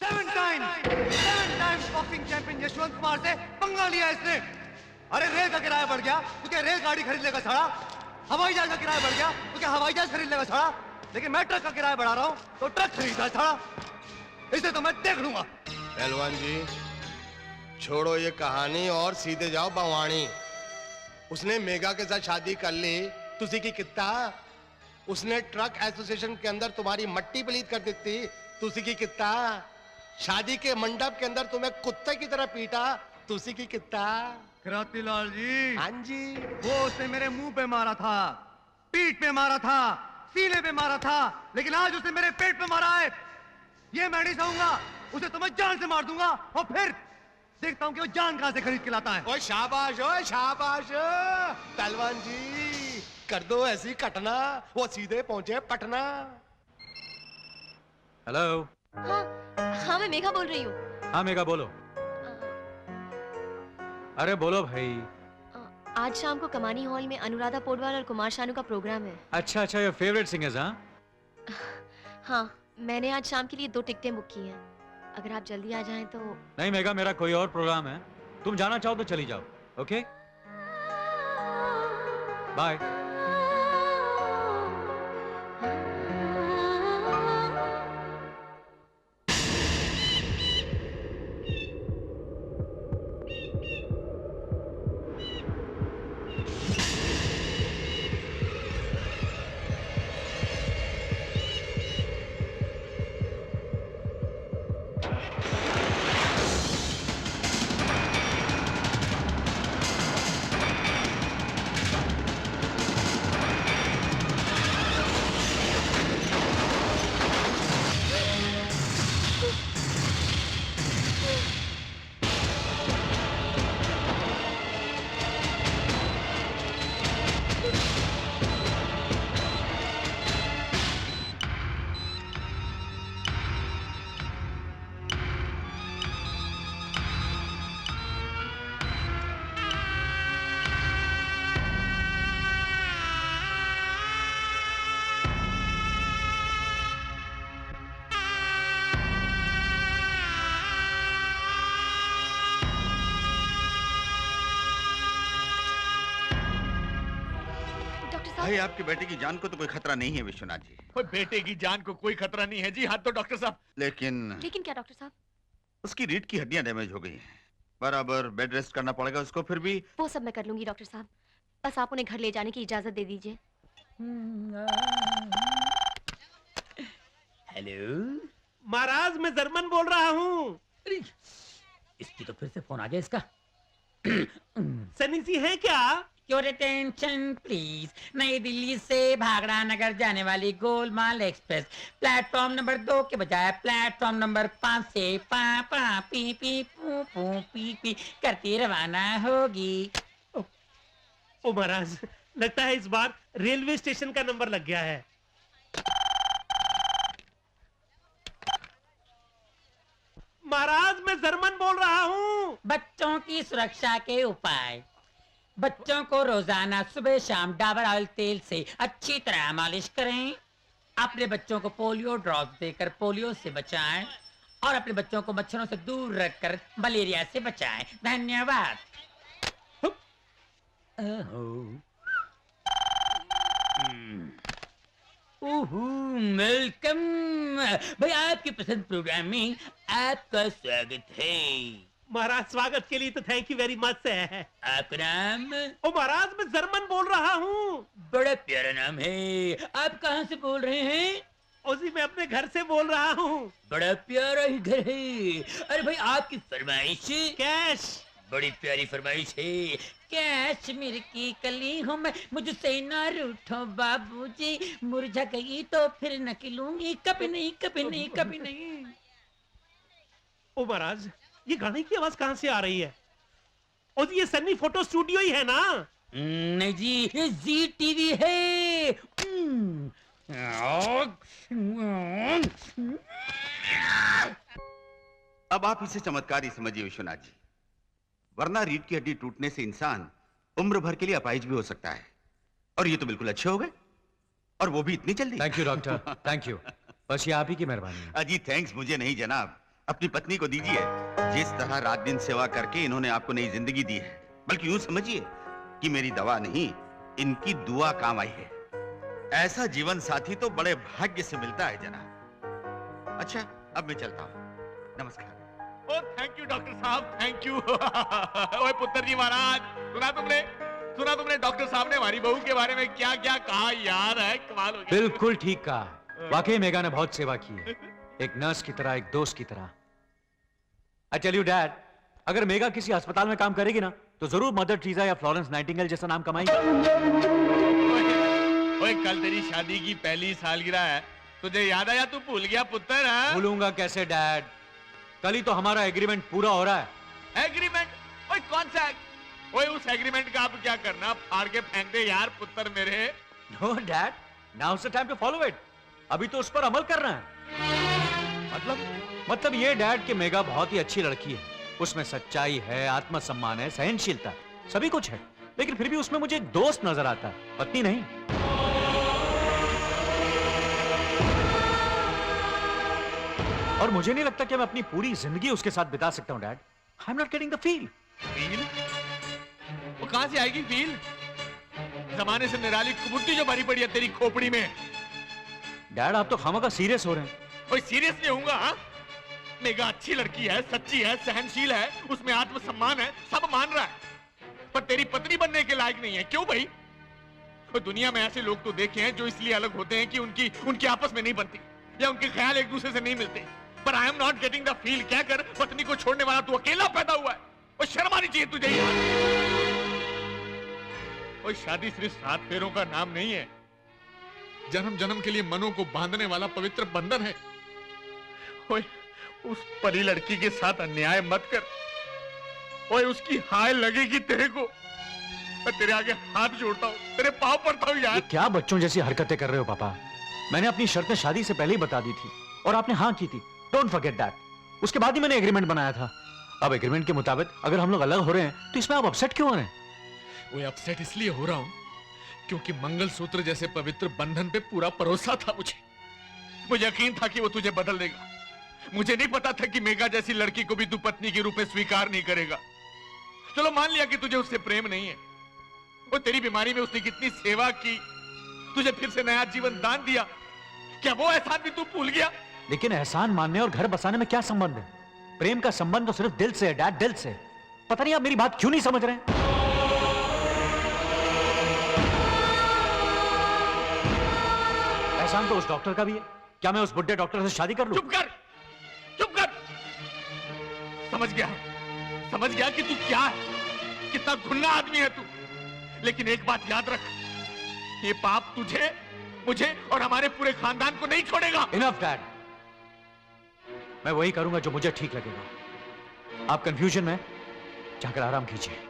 7 times boxing champion Yashwant Kumar से पंगा लिया इसने। अरे रेल का किराया बढ़ गया तो क्या रेल गाड़ी खरीद लेगा साला, हवाई जहाज का किराया बढ़ गया तो क्या हवाई जहाज खरीद लेगा साला, लेकिन मैं ट्रक का किराया बढ़ा रहा हूँ तो ट्रक खरीदा साला, इसे तो मैं देख लूंगा। पहलवान जी छोड़ो ये कहानी और सीधे जाओ बवानी। उसने मेगा के साथ शादी कर ली, तुसी की कितना? उसने ट्रक एसोसिएशन के अंदर तुम्हारी मट्टी पलीत कर दी थी, तुसी की कितना? शादी के मंडप के अंदर तुम्हें कुत्ते की तरह पीटा, तुसी की कितना? क्रांतिलाल जी, हाँ जी, वो उसने मेरे मुंह पे मारा था, पीठ पे मारा था, सीने पे मारा था, लेकिन आज उसने मेरे पेट पे मारा है। ये मैं नहीं सहूंगा, उसे तो मैं जान से मार दूंगा और फिर देखता हूं कि वो जान कहां से खरीद के लाता है। ओ शाबाश पहलवान जी, कर दो ऐसी कटना, वो सीधे पहुंचे पटना। हेलो। हाँ हाँ, मैं मेघा बोल रही हूँ। हाँ मेघा बोलो। अरे बोलो भाई। आज शाम को कमानी हॉल में अनुराधा पोडवाल और कुमार शानू का प्रोग्राम है। अच्छा अच्छा, योर फेवरेट सिंगर्स? हाँ हाँ, मैंने आज शाम के लिए 2 टिकटें बुक की हैं। अगर आप जल्दी आ जाएं तो। नहीं मेघा, मेरा कोई और प्रोग्राम है, तुम जाना चाहो तो चली जाओ। Okay bye. भाई आपकी बेटे की जान को तो कोई खतरा नहीं है विश्वनाथ जी। कोई बेटे की जान को कोई खतरा नहीं है जी। हाँ तो डॉक्टर साहब। लेकिन क्या डॉक्टर साहब? उसकी रीढ़ की हड्डियां डैमेज हो गई हैं, बराबर बेड रेस्ट करना पड़ेगा उसको। फिर भी वो सब मैं कर लूंगी डॉक्टर साहब, बस आप उन्हें घर ले जाने की इजाजत दे दीजिए। हेलो महाराज, मैं जर्मन बोल रहा हूँ। इसकी तो फिर से फोन आ गया इसका। सनी सी है क्या? योर अटेंशन प्लीज, नई दिल्ली से भागड़ा नगर जाने वाली गोलमाल एक्सप्रेस प्लेटफॉर्म नंबर 2 के बजाय प्लेटफॉर्म नंबर 5 से पा पा पी पी पू पू पी पी करती रवाना होगी। ओ महाराज, लगता है इस बार रेलवे स्टेशन का नंबर लग गया है। महाराज, मैं जर्मन बोल रहा हूँ। बच्चों की सुरक्षा के उपाय। बच्चों को रोजाना सुबह शाम डाबर ऑयल तेल से अच्छी तरह मालिश करें। अपने बच्चों को पोलियो ड्रॉप्स देकर पोलियो से बचाएं और अपने बच्चों को मच्छरों से दूर रखकर मलेरिया से बचाएं। धन्यवाद। वेलकम भाई, आपके पसंद प्रोग्राम में आपका स्वागत है। महाराज, स्वागत के लिए तो थैंक यू वेरी मच है। आपका नाम? ओ महाराज, मैं जर्मन बोल रहा हूँ। बड़ा प्यारा नाम है। आप कहाँ से बोल रहे हैं? उसी मैं अपने घर से बोल रहा हूँ। बड़ा प्यारा ही घर है। अरे भाई, आपकी फरमाइश? कैश। बड़ी प्यारी फरमाइश है। कैश मेरे की कली हूँ मैं, मुझसे ना रूठो बाबूजी, मुरझा गई तो फिर न खिलूंगी, कभी नहीं कभी नहीं कभी नहीं। ओ महाराज, ये गाने की आवाज कहाँ से आ रही है? और ये सन्नी फोटो स्टूडियो ही है ना? नहीं जी, ये जी टीवी है। अब आप इसे चमत्कार ही समझिए विश्वनाथ जी, वरना रीढ़ की हड्डी टूटने से इंसान उम्र भर के लिए अपाहिज भी हो सकता है। और ये तो बिल्कुल अच्छे हो गए, और वो भी इतनी जल्दी। Thank you doctor, thank you. बस ये आप ही की मेहरबानी है। अजी थैंक्स मुझे नहीं जनाब, अपनी पत्नी को दीजिए। जिस तरह रात दिन सेवा करके इन्होंने आपको नई जिंदगी दी है, बल्कि यूं समझिए कि मेरी दवा नहीं, इनकी दुआ काम आई है। ऐसा जीवन साथी तो बड़े भाग्य से मिलता है जनाब। अच्छा, अब मैं चलता हूँ। नमस्कार। ओ थैंक यू डॉक्टर साहब, थैंक यू। ओए पुत्र जी महाराज, सुना तुमने डॉक्टर साहब ने हमारी बहू के बारे में क्या क्या कहा यार? है कमाल हो गया। बिल्कुल ठीक कहा। वाकई मेगा ने बहुत सेवा की है, एक नर्स की तरह, एक दोस्त की तरह। आई टेल यू डैड, अगर मेगा किसी अस्पताल में काम करेगी ना, तो जरूर मदर टेरेसा या फ्लोरेंस नाइटिंगेल जैसा नाम कमाएगी। ओए कल तेरी शादी की पहली सालगिरह है, तुझे याद आया? तू भूल गया पुत्र? है भूलूंगा कैसे डैड, कल ही तो हमारा एग्रीमेंट पूरा हो रहा है। एग्रीमेंट? ओए कौन सा? ओए उस एग्रीमेंट का आप क्या करना? फाड़ के फेंक दे यार पुत्र मेरे। No dad, now is the time to follow it. अभी तो उस पर अमल करना है। मतलब ये डैड कि मेगा बहुत ही अच्छी लड़की है, उसमें सच्चाई है, आत्मसम्मान है, सहनशीलता, सभी कुछ है, लेकिन फिर भी उसमें मुझे एक दोस्त नजर आता है, पत्नी नहीं। और मुझे नहीं लगता कि मैं अपनी पूरी जिंदगी उसके साथ बिता सकता हूं dad. I am not getting the feel. Feel? वो कहां से आएगी फील? जमाने से निराली कुबुट्टी जो भरी पड़ी है तेरी खोपड़ी में। डैड आप तो खामखा सीरियस हो रहे हैं। ओए सीरियस नहीं होऊंगा? हाँ, मेगा अच्छी लड़की है, सच्ची है, सहनशील है, उसमें आत्मसम्मान है, सब मान रहा है, पर तेरी पत्नी बनने के लायक नहीं है। क्यों भाई? तो दुनिया में ऐसे लोग तो देखे हैं जो इसलिए अलग होते हैं कि उनकी आपस में नहीं बनती या उनके ख्याल एक दूसरे से नहीं मिलते, पर I am not getting the feel. क्या कर पत्नी को छोड़ने वाला तू अकेला पैदा हुआ है, और शर्म आनी चाहिए तुझे यार। और शादी सिर्फ 7 फेरों का नाम नहीं है, जन्म जन्म के लिए मनों को बांधने वाला पवित्र बंधन है। ओए उस परी लड़की के साथ अन्याय मत कर। ओए उसकी हाय लगेगी तेरे को। मैं तेरे आगे हाथ जोड़ता हूँ, तेरे पांव पड़ता हूँ यार। ये क्या बच्चों जैसी हरकतें कर रहे हो पापा? मैंने अपनी शर्तें शादी से पहले ही बता दी थी और आपने हाँ की थी। Don't forget that. उसके बाद ही मैंने एग्रीमेंट बनाया था। अब एग्रीमेंट के मुताबिक अगर हम लोग अलग हो रहे हैं तो इसमें आप अपसेट क्यों हो रहे हैं? वो अपसेट इसलिए हो रहा हूं क्योंकि मंगलसूत्र जैसे पवित्र बंधन पे पूरा भरोसा था मुझे यकीन था कि वो तुझे बदल देगा। मुझे नहीं पता था कि मेगा जैसी लड़की को भी तू पत्नी के रूप में स्वीकार नहीं करेगा। चलो मान लिया कि तुझे उससे प्रेम नहीं है, वो तेरी बीमारी में उसने कितनी सेवा की, तुझे फिर से नया जीवन दान दिया, क्या वो एहसान भी तू भूल गया? लेकिन एहसान मानने और घर बसाने में क्या संबंध है? प्रेम का संबंध तो सिर्फ दिल से है डैड, दिल से। पता नहीं आप मेरी बात क्यों नहीं समझ रहे हैं। एहसान तो उस डॉक्टर का भी है। क्या मैं उस बुड्ढे डॉक्टर से शादी कर लूं? चुप कर, चुप कर। समझ गया कि तू क्या है, कितना घुन्ना आदमी है तू। लेकिन एक बात याद रख, ये पाप तुझे, मुझे और हमारे पूरे खानदान को नहीं छोड़ेगा। इनफ डैड, मैं वही करूंगा जो मुझे ठीक लगेगा। आप कंफ्यूजन में जाकर आराम कीजिए।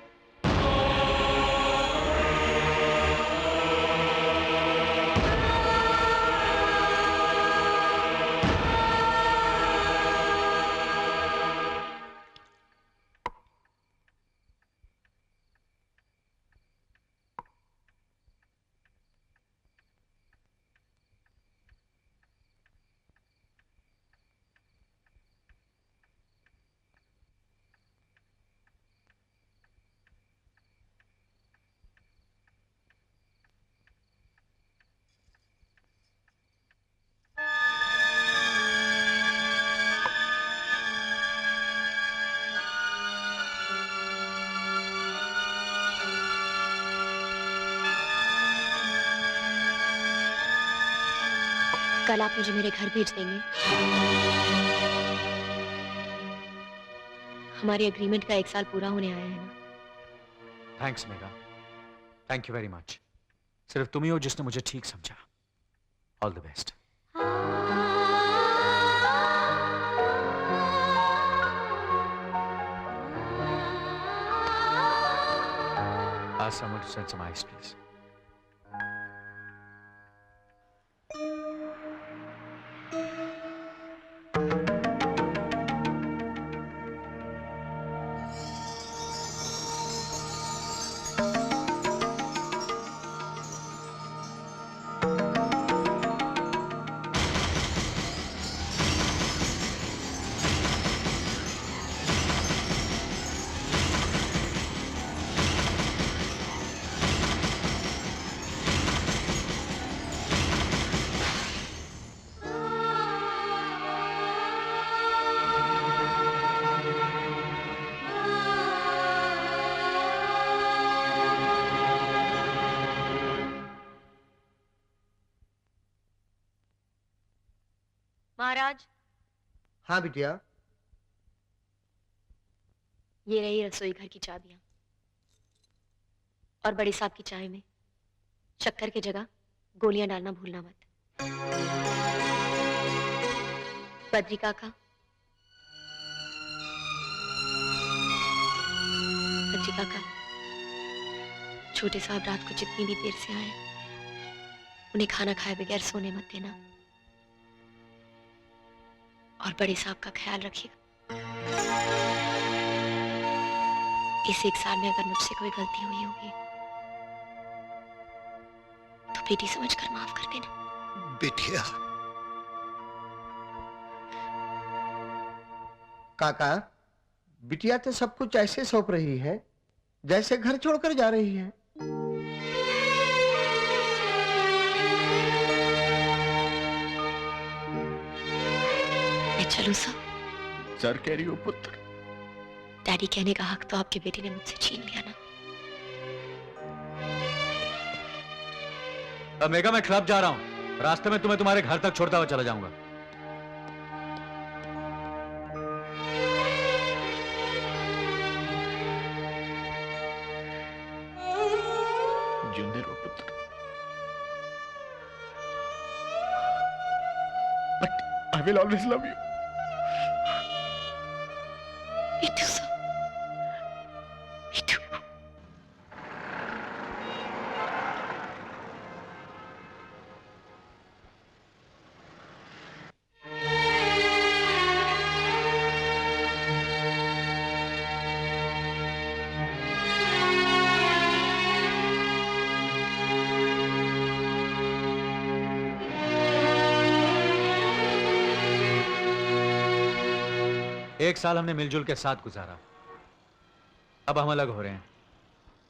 कल आप मुझे मेरे घर भेज देंगे? हमारे एग्रीमेंट का 1 साल पूरा होने आया है ना। Thanks mega, thank you very much. सिर्फ तुम ही हो जिसने मुझे ठीक समझा। All the best. Ask someone to send some ice, please. महाराज, हाँ बिटिया। ये रही रसोई घर की चाबियां। और बड़े साहब की चाय में शक्कर की जगह गोलियां डालना भूलना मत। बद्री काका, बद्री काका, छोटे साहब रात को जितनी भी देर से आए उन्हें खाना खाए बगैर सोने मत देना। और बड़े साहब का ख्याल रखिएगा। इस 1 साल में अगर मुझसे कोई गलती हुई होगी तो बेटी समझकर माफ कर देना। बिटिया। काका, बिटिया तो सब कुछ ऐसे सौंप रही है जैसे घर छोड़कर जा रही है। मैं चलूं सर? सर कह रही हो पुत्र? डैडी कहने का हक तो आपके बेटे ने मुझसे छीन लिया ना। अब मेगा, मैं क्लब जा रहा हूं। रास्ते में तुम्हें तुम्हारे घर तक छोड़ता हुआ चला जाऊंगा। जिंदे रहो पुत्र। But I will always love you. Me too, sir. Me too. एक साल हमने मिलजुल के साथ गुजारा। अब हम अलग हो रहे हैं।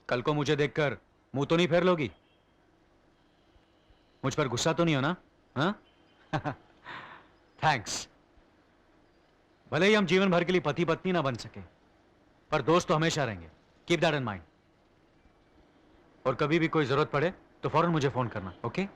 कल को मुझे देखकर मुंह तो नहीं फेर लोगी? मुझ पर गुस्सा तो नहीं हो ना? हाँ? थैंक्स। भले ही हम जीवन भर के लिए पति पत्नी ना बन सके, पर दोस्त तो हमेशा रहेंगे। Keep that in mind. और कभी भी कोई जरूरत पड़े तो फौरन मुझे फोन करना, ओके?